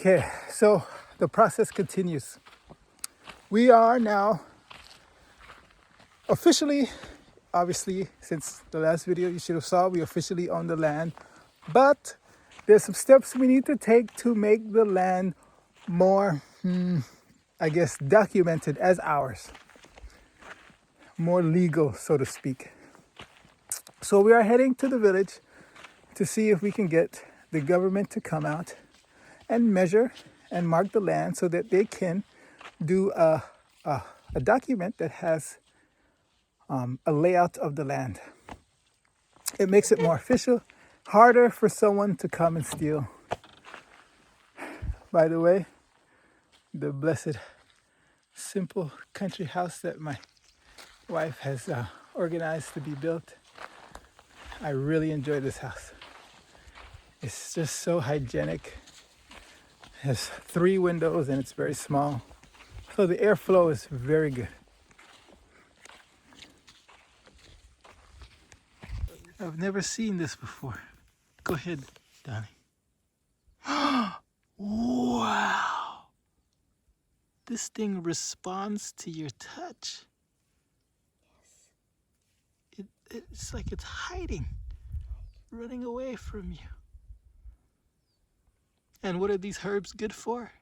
Okay, so the process continues. We are now officially, obviously, since the last video you should have saw, we officially own the land. But there's some steps we need to take to make the land more, I guess, documented as ours. More legal, so to speak. So we are heading to the village to see if we can get the government to come out and measure and mark the land so that they can do a document that has a layout of the land. It makes it more official, harder for someone to come and steal. By the way, the blessed, simple country house that my wife has organized to be built, I really enjoy this house. It's just so hygienic. It has 3 windows and it's very small. So the airflow is very good. I've never seen this before. Go ahead, Donnie. Wow! This thing responds to your touch. Yes. It's like it's hiding, running away from you. And what are these herbs good for?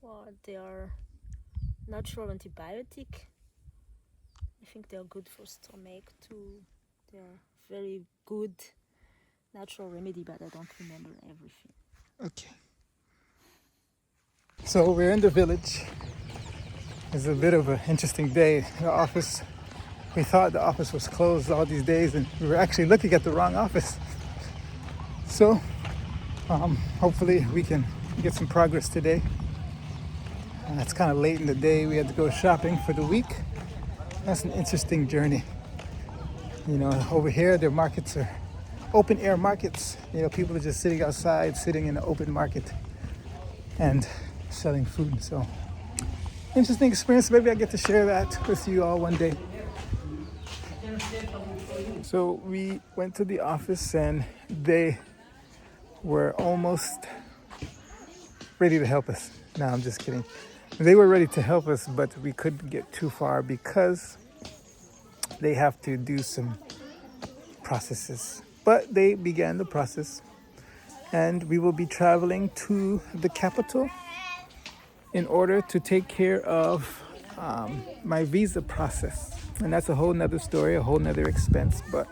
Well, they are natural antibiotic. I think they are good for stomach too. They are very good natural remedy, but I don't remember everything. Okay. So we're in the village. It's a bit of an interesting day. The office, we thought the office was closed all these days and we were actually looking at the wrong office. So hopefully we can get some progress today. It's kind of late in the day. We had to go shopping for the week. That's an interesting journey. You know, over here, their markets are open air markets. You know, people are just sitting outside, sitting in the open market and selling food. So, interesting experience. Maybe I get to share that with you all one day. So we went to the office and they were almost ready to help us. No, I'm just kidding. They were ready to help us, but we couldn't get too far because they have to do some processes. But they began the process and we will be traveling to the capital in order to take care of my visa process. And that's a whole nother story, a whole nother expense, but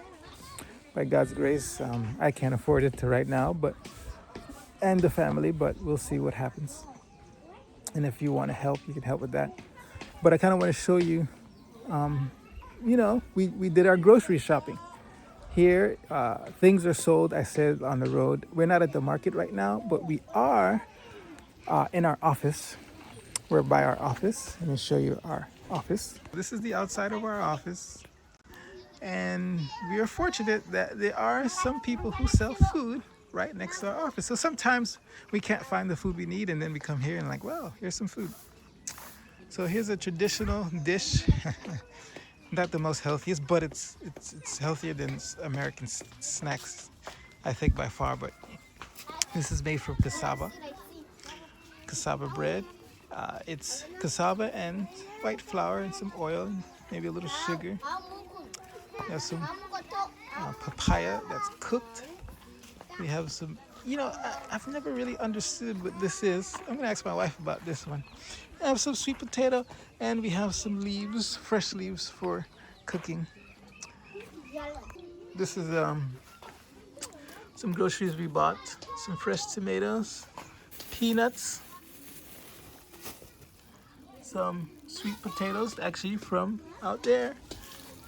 by God's grace, I can't afford it right now, and the family, but we'll see what happens. And if you want to help, you can help with that. But I kind of want to show you, you know, we did our grocery shopping. Here, things are sold, I said, on the road. We're not at the market right now, but we are in our office. We're by our office. Let me show you our office. This is the outside of our office. And we are fortunate that there are some people who sell food right next to our office. So sometimes we can't find the food we need and then we come here and like, well, here's some food. So here's a traditional dish. Not the most healthiest, but it's healthier than American snacks, I think, by far. But this is made from cassava bread. It's cassava and white flour and some oil, and maybe a little sugar. We have some papaya that's cooked. We have some, you know, I've never really understood what this is. I'm gonna ask my wife about this one. I have some sweet potato and we have some leaves, fresh leaves for cooking. This is some groceries we bought, some fresh tomatoes, peanuts, some sweet potatoes actually from out there,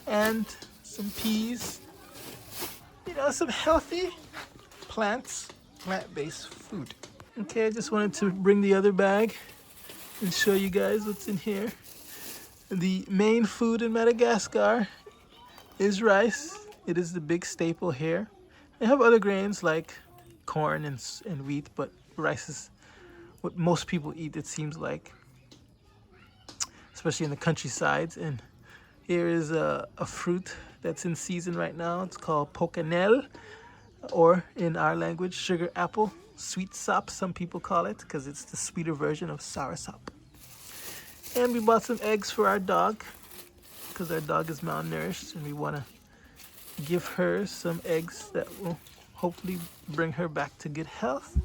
and some peas. You know, some healthy plant-based food. Okay, I just wanted to bring the other bag and show you guys what's in here. The main food in Madagascar is rice. It is the big staple here. They have other grains like corn and wheat, but rice is what most people eat, it seems like, especially in the countrysides. And here is a fruit that's in season right now. It's called pocanel, or in our language, sugar apple. sweet sop, some people call it, because it's the sweeter version of sour sop. And we bought some eggs for our dog, because our dog is malnourished, and we want to give her some eggs that will hopefully bring her back to good health.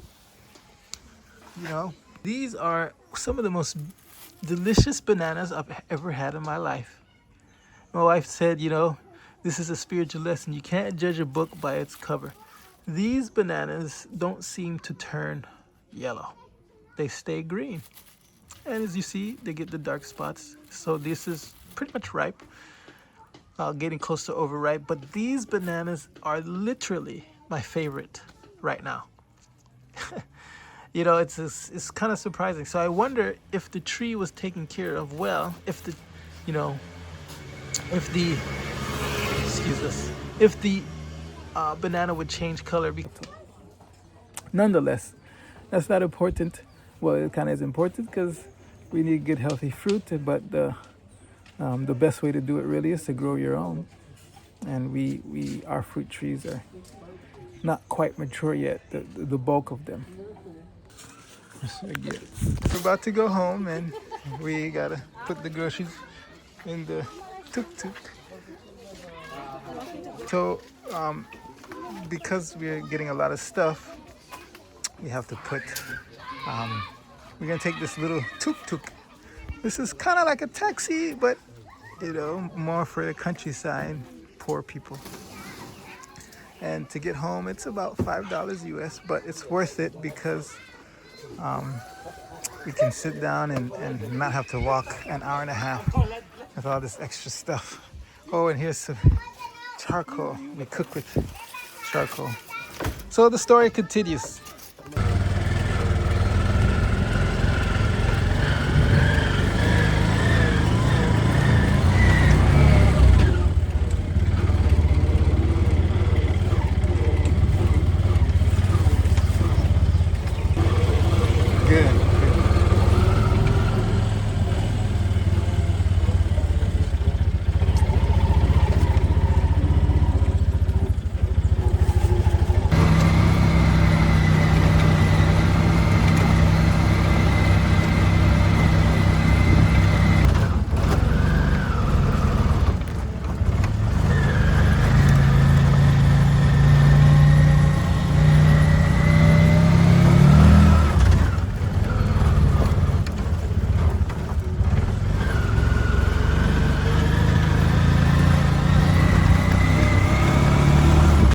You know, these are some of the most delicious bananas I've ever had in my life. My wife said, you know, this is a spiritual lesson. You can't judge a book by its cover. These bananas don't seem to turn yellow. They stay green. And as you see, they get the dark spots. So this is pretty much ripe, getting close to overripe. But these bananas are literally my favorite right now. You know, it's kind of surprising. So I wonder if the tree was taken care of well, if the, you know, if the, excuse us, if the banana would change color. Nonetheless, that's not important. Well, it kind of is important because we need good, healthy fruit. But the best way to do it really is to grow your own. And our fruit trees are not quite mature yet. The bulk of them. We're about to go home, and we gotta put the groceries in the tuk-tuk. So, because we're getting a lot of stuff, we have to put, we're gonna take this little tuk-tuk. This is kind of like a taxi, but, you know, more for the countryside, poor people. And to get home, it's about $5 US, but it's worth it because we can sit down and not have to walk an hour and a half with all this extra stuff. Oh, and here's some charcoal. We cook with charcoal. So the story continues.